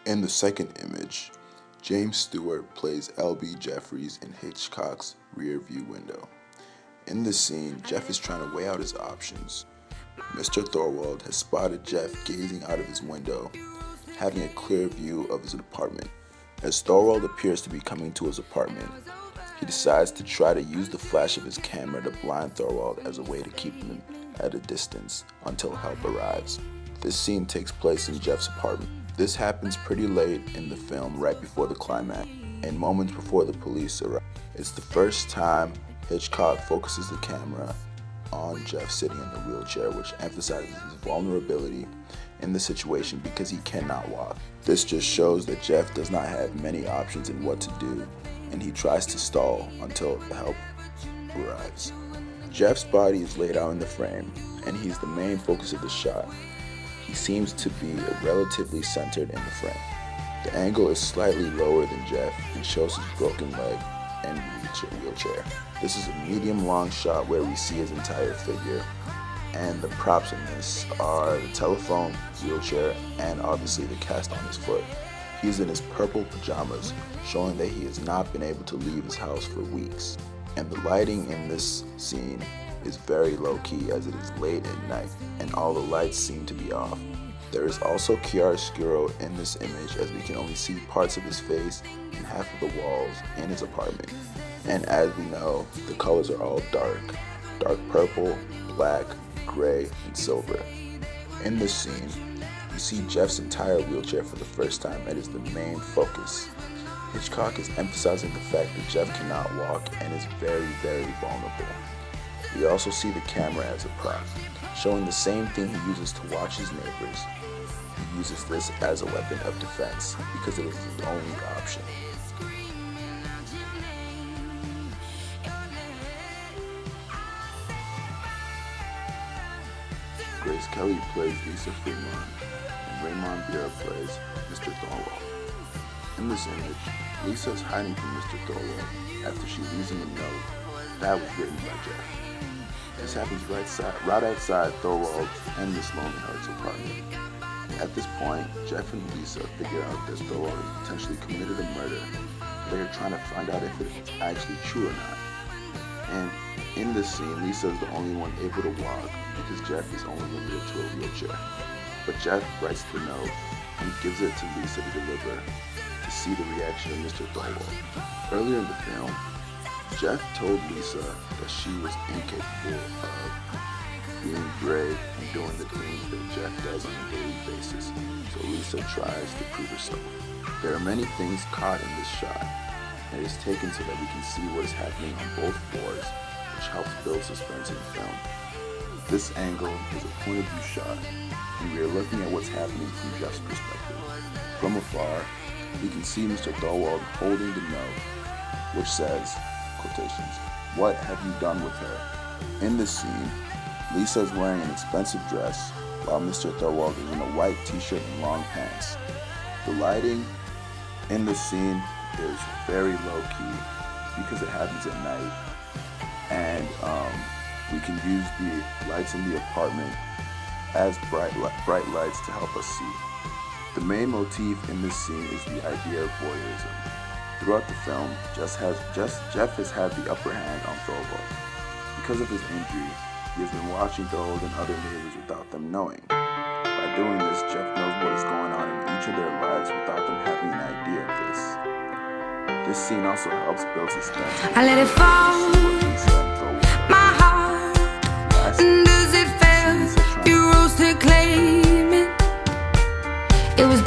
In the second image, James Stewart plays L.B. Jeffries in Hitchcock's rear view window. In this scene, Jeff is trying to weigh out his options. Mr. Thorwald has spotted Jeff gazing out of his window, having a clear view of his apartment. As Thorwald appears to be coming to his apartment, he decides to try to use the flash of his camera to blind Thorwald as a way to keep him at a distance until help arrives. This scene takes place in Jeff's apartment. This happens pretty late in the film, right before the climax, and moments before the police arrive. It's the first time Hitchcock focuses the camera on Jeff sitting in the wheelchair, which emphasizes his vulnerability in the situation because he cannot walk. This just shows that Jeff does not have many options in what to do, and he tries to stall until the help arrives. Jeff's body is laid out in the frame, and he's the main focus of the shot. He seems to be relatively centered in the frame. The angle is slightly lower than Jeff and shows his broken leg and wheelchair. This is a medium-long shot where we see his entire figure, and the props in this are the telephone, wheelchair, and obviously the cast on his foot. He's in his purple pajamas, showing that he has not been able to leave his house for weeks. And the lighting in this scene is very low-key as it is late at night, and all the lights seem to be off. There is also chiaroscuro in this image, as we can only see parts of his face and half of the walls in his apartment. And as we know, the colors are all dark purple, black, gray, and silver. In this scene, you see Jeff's entire wheelchair for the first time and is the main focus. Hitchcock is emphasizing the fact that Jeff cannot walk and is very, very vulnerable. We also see the camera as a prop, showing the same thing he uses to watch his neighbors. He uses this as a weapon of defense because it is his only option. Grace Kelly plays Lisa Fremont, and Raymond Burr plays Mr. Thorwald. In this image, Lisa is hiding from Mr. Thorwald after she leaves him a note that was written by Jeff. This happens right outside Thorwald's and Miss Lonelyheart's apartment. At this point, Jeff and Lisa figure out that Thorwald has potentially committed a murder. They are trying to find out if it's actually true or not. And in this scene, Lisa is the only one able to walk because Jeff is only limited to a wheelchair. But Jeff writes the note and gives it to Lisa to deliver to see the reaction of Mr. Thorwald. Earlier in the film, Jeff told Lisa that she was incapable of being brave and doing the things that Jeff does on a daily basis, so Lisa tries to prove herself. There are many things caught in this shot, and it is taken so that we can see what is happening on both floors, which helps build suspense in the film. This angle is a point of view shot, and we are looking at what's happening from Jeff's perspective. From afar, we can see Mr. Thorwald holding the note, which says, quotations, "What have you done with her?" In this scene, Lisa is wearing an expensive dress, while Mr. Thorwald is in a white t-shirt and long pants. The lighting in this scene is very low-key because it happens at night, and we can use the lights in the apartment as bright lights to help us see. The main motif in this scene is the idea of voyeurism. Throughout the film, Jeff has had the upper hand on Thorwald. Because of his injury, he has been watching Thorwald and other neighbors without them knowing. By doing this, Jeff knows what is going on in each of their lives without them having an idea of this. This scene also helps build suspense. I let it fall, my heart, and does it fail? You rose to claim it. It was